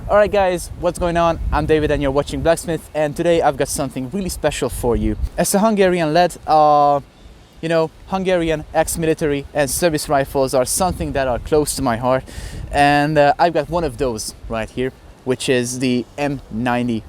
Alright guys, what's going on? I'm David and you're watching Blacksmith, and today I've got something really special for you. As a Hungarian lad, Hungarian ex-military and service rifles are something that are close to my heart, and I've got one of those right here, which is the M95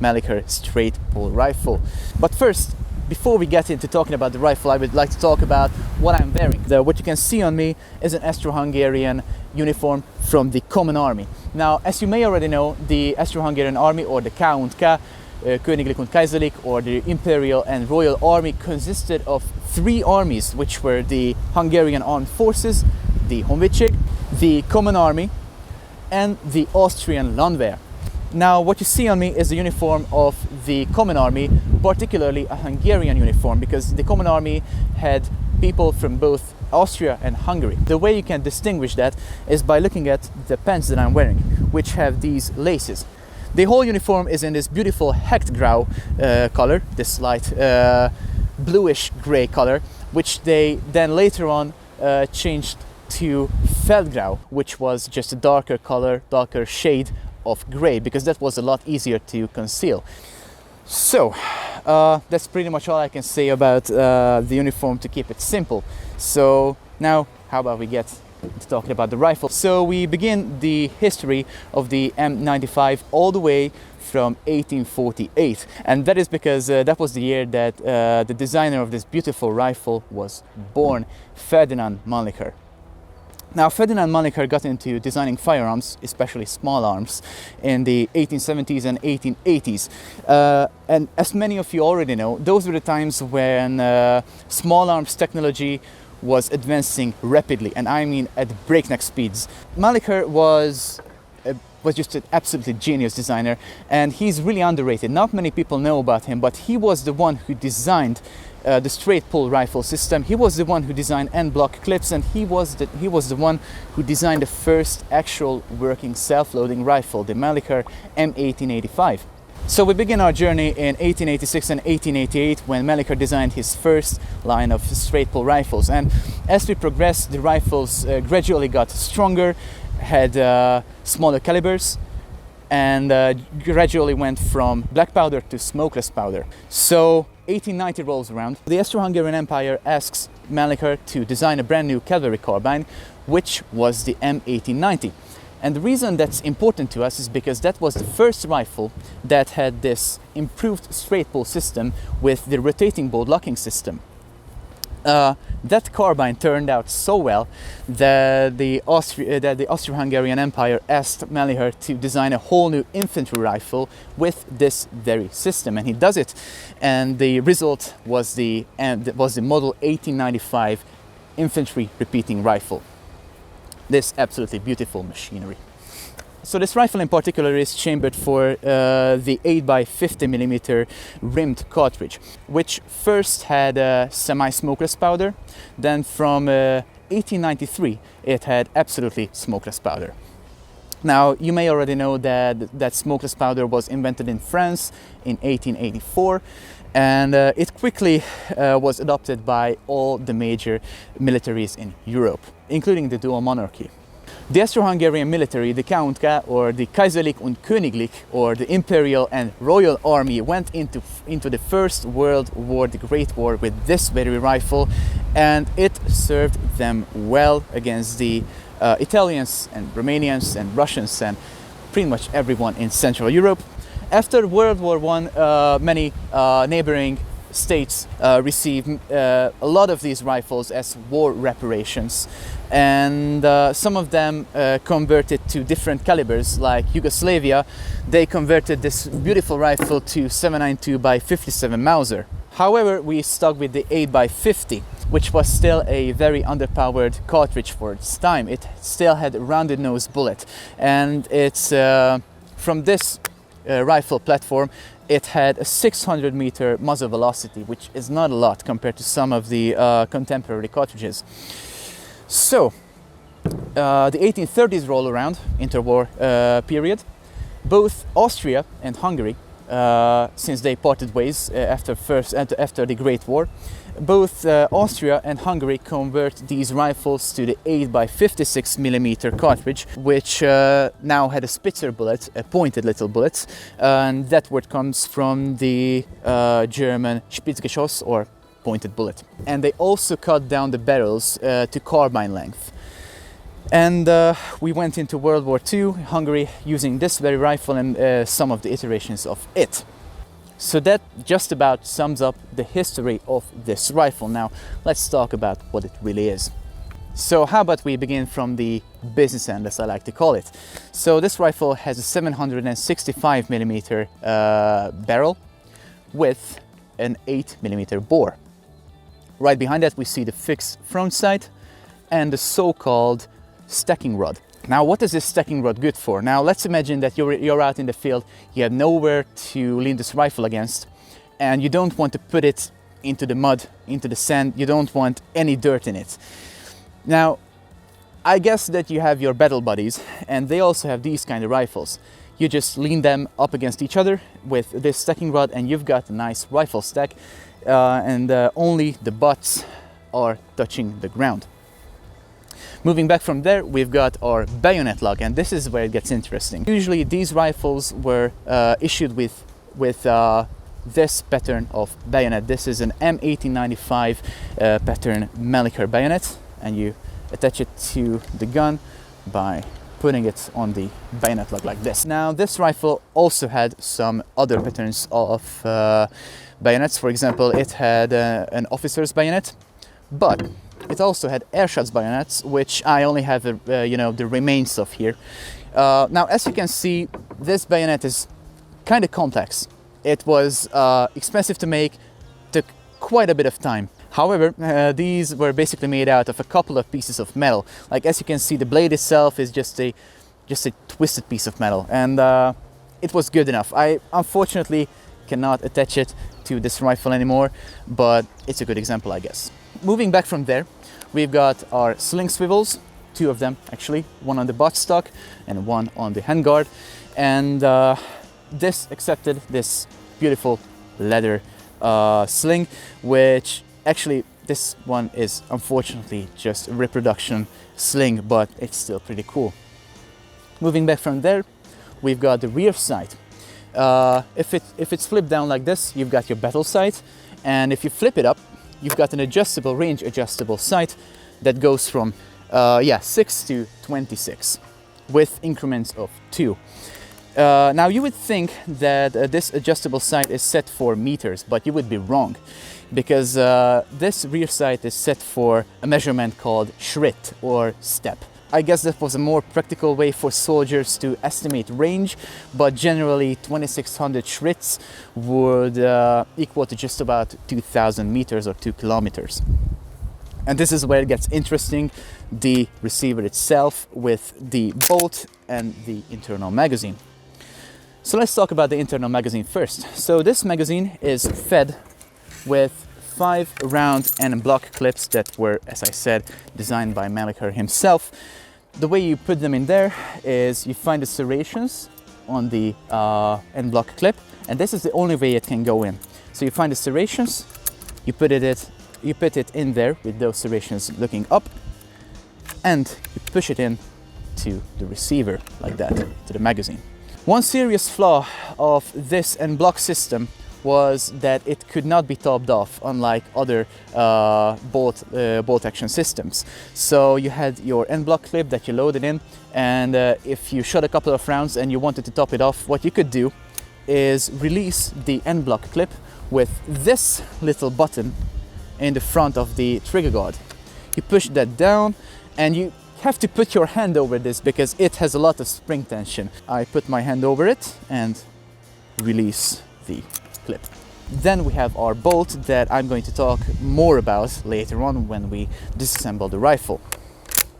Mannlicher straight pull rifle. But first, before we get into talking about the rifle, I would like to talk about what I'm wearing. What you can see on me is an Austro-Hungarian uniform from the Common Army. Now, as you may already know, the Austro-Hungarian Army, or the K&K, Königlich und Kaiserlich, or the Imperial and Royal Army, consisted of three armies, which were the Hungarian Armed Forces, the Honvédség, the Common Army, and the Austrian Landwehr. Now, what you see on me is the uniform of the Common Army, particularly a Hungarian uniform, because the Common Army had people from both Austria and Hungary. The way you can distinguish that is by looking at the pants that I'm wearing, which have these laces. The whole uniform is in this beautiful Hechtgrau color, this light bluish gray color, which they then later on changed to Feldgrau, which was just a darker color, darker shade of gray, because that was a lot easier to conceal. So that's pretty much all I can say about the uniform, to keep it simple. So now, how about we get to talking about the rifle? So we begin the history of the M95 all the way from 1848, and that is because that was the year that the designer of this beautiful rifle was born, Ferdinand Mannlicher. Now, Ferdinand Mannlicher got into designing firearms, especially small arms, in the 1870s and 1880s. And as many of you already know, those were the times when small arms technology was advancing rapidly, and I mean at breakneck speeds. Mannlicher was just an absolutely genius designer, and he's really underrated. Not many people know about him, but he was the one who designed the straight pull rifle system. He was the one who designed en-bloc clips, and he was the one who designed the first actual working self-loading rifle, the Mannlicher M1895. So we begin our journey in 1886 and 1888, when Mannlicher designed his first line of straight pull rifles. And as we progressed, the rifles gradually got stronger, had smaller calibers, and gradually went from black powder to smokeless powder. So 1890 rolls around. The Austro-Hungarian Empire asks Mannlicher to design a brand new cavalry carbine, which was the M1890. And the reason that's important to us is because that was the first rifle that had this improved straight pull system with the rotating bolt locking system. That carbine turned out so well that the Austro-Hungarian Empire asked Mannlicher to design a whole new infantry rifle with this very system, and he does it. And the result was the model 1895 infantry repeating rifle. This absolutely beautiful machinery. So this rifle in particular is chambered for the 8x50mm rimmed cartridge, which first had semi-smokeless powder. Then from 1893 it had absolutely smokeless powder. Now, you may already know that smokeless powder was invented in France in 1884, and it quickly was adopted by all the major militaries in Europe, including the dual monarchy. The Austro-Hungarian military, the K&K, or the Kaiserlich und Königlich, or the Imperial and Royal Army, went into the First World War, the Great War, with this very rifle, and it served them well against the Italians and Romanians and Russians and pretty much everyone in Central Europe. After World War I, many neighboring states received a lot of these rifles as war reparations, and some of them converted to different calibers. Like Yugoslavia, they converted this beautiful rifle to 7.92x57 Mauser. However, we stuck with the 8x50, which was still a very underpowered cartridge for its time. It still had a rounded nose bullet, and it's from this rifle platform, it had a 600-meter muzzle velocity, which is not a lot compared to some of the contemporary cartridges. So the 1830s roll around, interwar period. Both Austria and Hungary since they parted ways after the Great War. Both Austria and Hungary convert these rifles to the 8x56mm cartridge, which now had a Spitzer bullet, a pointed little bullet, and that word comes from the German Spitzgeschoss, or pointed bullet. And they also cut down the barrels to carbine length. And we went into World War II, Hungary using this very rifle and some of the iterations of it. So that just about sums up the history of this rifle. Now let's talk about what it really is. So how about we begin from the business end, as I like to call it. So this rifle has a 765mm barrel with an 8mm bore. Right behind that we see the fixed front sight and the so-called stacking rod. Now, what is this stacking rod good for? Now, let's imagine that you're out in the field, you have nowhere to lean this rifle against, and you don't want to put it into the mud, into the sand, you don't want any dirt in it. Now, I guess that you have your battle buddies, and they also have these kind of rifles. You just lean them up against each other with this stacking rod, and you've got a nice rifle stack, and only the butts are touching the ground. Moving back from there, we've got our bayonet lock, and this is where it gets interesting. Usually these rifles were issued with this pattern of bayonet. This is an M1895 pattern Mannlicher bayonet, and you attach it to the gun by putting it on the bayonet lock like this. Now, this rifle also had some other patterns of bayonets. For example, it had an officer's bayonet, but it also had airshot's bayonets, which I only have the remains of here. Now, as you can see, this bayonet is kind of complex. It was expensive to make, took quite a bit of time. However, these were basically made out of a couple of pieces of metal. Like, as you can see, the blade itself is just a twisted piece of metal, and it was good enough. I unfortunately cannot attach it to this rifle anymore, but it's a good example, I guess. Moving back from there, we've got our sling swivels, two of them actually, one on the buttstock and one on the handguard, and this accepted this beautiful leather sling, which actually this one is unfortunately just a reproduction sling, but it's still pretty cool. Moving back from there, we've got the rear sight. If it's flipped down like this, you've got your battle sight, and if you flip it up, you've got an adjustable, range adjustable sight that goes from 6 to 26 with increments of 2. Now, you would think that this adjustable sight is set for meters, but you would be wrong, because this rear sight is set for a measurement called schritt or step. I guess that was a more practical way for soldiers to estimate range, but generally 2600 schritts would equal to just about 2000 meters or 2 kilometers. And this is where it gets interesting, the receiver itself with the bolt and the internal magazine. So let's talk about the internal magazine first. So this magazine is fed with 5 round en-bloc clips that were, as I said, designed by Mannlicher himself. The way you put them in there is you find the serrations on the en-bloc clip, and this is the only way it can go in. So you find the serrations, you put it in there with those serrations looking up, and you push it in to the receiver like that, to the magazine. One serious flaw of this en-bloc system was that it could not be topped off, unlike other bolt action systems. So you had your en-bloc clip that you loaded in, and if you shot a couple of rounds and you wanted to top it off, what you could do is release the en-bloc clip with this little button in the front of the trigger guard. You push that down, and you have to put your hand over this because it has a lot of spring tension. I put my hand over it and release the clip. Then we have our bolt that I'm going to talk more about later on when we disassemble the rifle.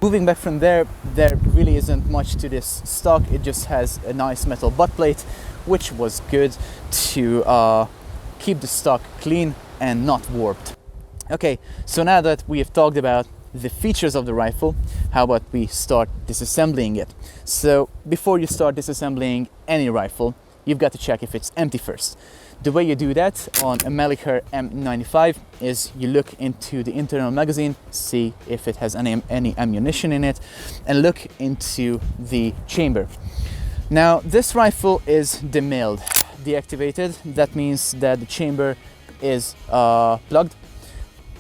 Moving back from there, there really isn't much to this stock. It just has a nice metal butt plate, which was good to keep the stock clean and not warped. Okay, so now that we have talked about the features of the rifle, how about we start disassembling it? So before you start disassembling any rifle, you've got to check if it's empty first. The way you do that on a Mannlicher M95 is you look into the internal magazine, see if it has any ammunition in it, and look into the chamber. Now this rifle is demilled, deactivated. That means that the chamber is plugged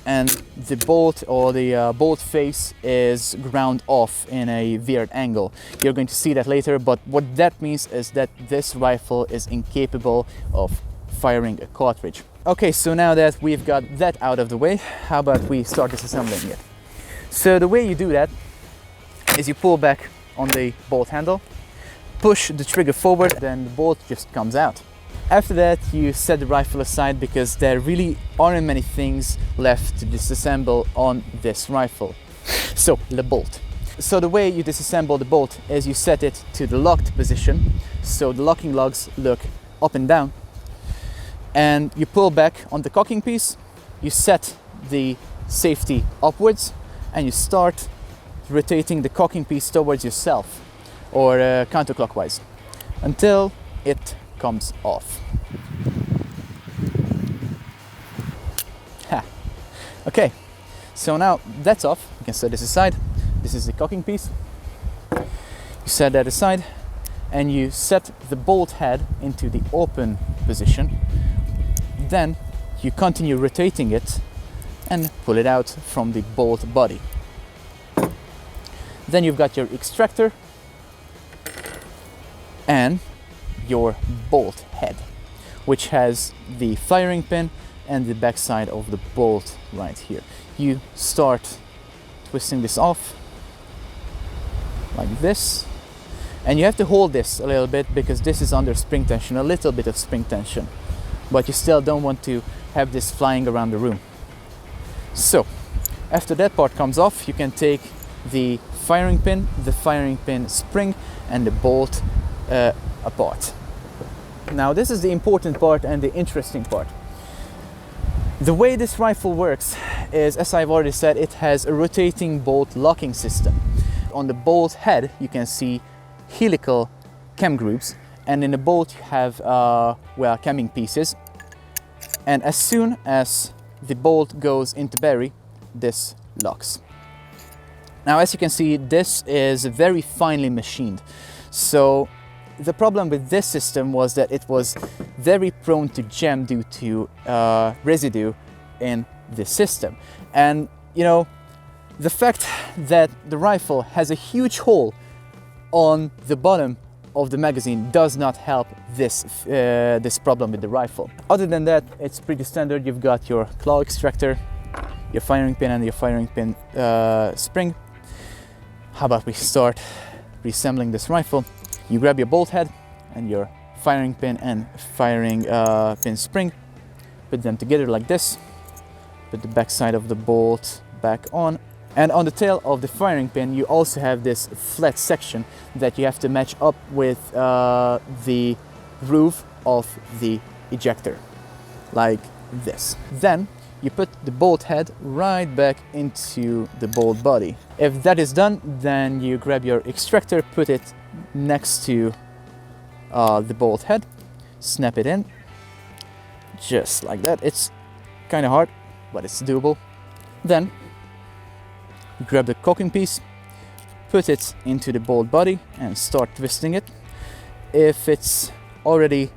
and the bolt or the bolt face is ground off in a weird angle. You're going to see that later, but what that means is that this rifle is incapable of firing a cartridge. Okay, so now that we've got that out of the way, how about we start disassembling it? So the way you do that is you pull back on the bolt handle, push the trigger forward, then the bolt just comes out. After that, you set the rifle aside because there really aren't many things left to disassemble on this rifle. So, the bolt. So the way you disassemble the bolt is you set it to the locked position, so the locking lugs look up and down, and you pull back on the cocking piece, you set the safety upwards, and you start rotating the cocking piece towards yourself, or counterclockwise, until it comes off. Ha. Okay, so now that's off. You can set this aside. This is the cocking piece. You set that aside and you set the bolt head into the open position. Then you continue rotating it and pull it out from the bolt body. Then you've got your extractor and your bolt head, which has the firing pin and the backside of the bolt right here. You start twisting this off like this, and you have to hold this a little bit because this is under spring tension, a little bit of spring tension, but you still don't want to have this flying around the room. So after that part comes off, you can take the firing pin spring and the bolt apart. Now this is the important part and the interesting part. The way this rifle works is, as I've already said, it has a rotating bolt locking system. On the bolt head you can see helical cam grooves, and in the bolt you have camming pieces, and as soon as the bolt goes into bury, this locks. Now as you can see, this is very finely machined, so the problem with this system was that it was very prone to jam due to residue in the system. And you know, the fact that the rifle has a huge hole on the bottom of the magazine does not help this problem with the rifle. Other than that, it's pretty standard. You've got your claw extractor, your firing pin and your firing pin spring. How about we start reassembling this rifle? You grab your bolt head and your firing pin and firing pin spring, put them together like this, put the back side of the bolt back on, and on the tail of the firing pin you also have this flat section that you have to match up with the groove of the ejector, like this. Then you put the bolt head right back into the bolt body. If that is done, then you grab your extractor, put it next to the bolt head, snap it in, just like that. It's kind of hard, but it's doable. Then grab the cocking piece, put it into the bolt body and start twisting it. If it's already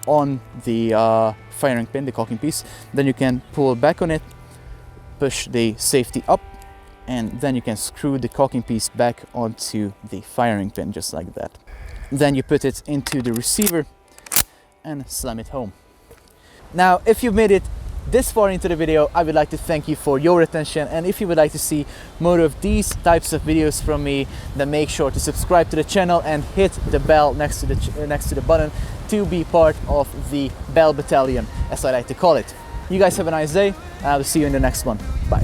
on the firing pin, the cocking piece, then you can pull back on it, push the safety up, and then you can screw the cocking piece back onto the firing pin, just like that. Then you put it into the receiver and slam it home. Now, if you've made it this far into the video, I would like to thank you for your attention, and if you would like to see more of these types of videos from me, then make sure to subscribe to the channel and hit the bell next to the button to be part of the Bell Battalion, as I like to call it. You guys have a nice day, and I will see you in the next one. Bye.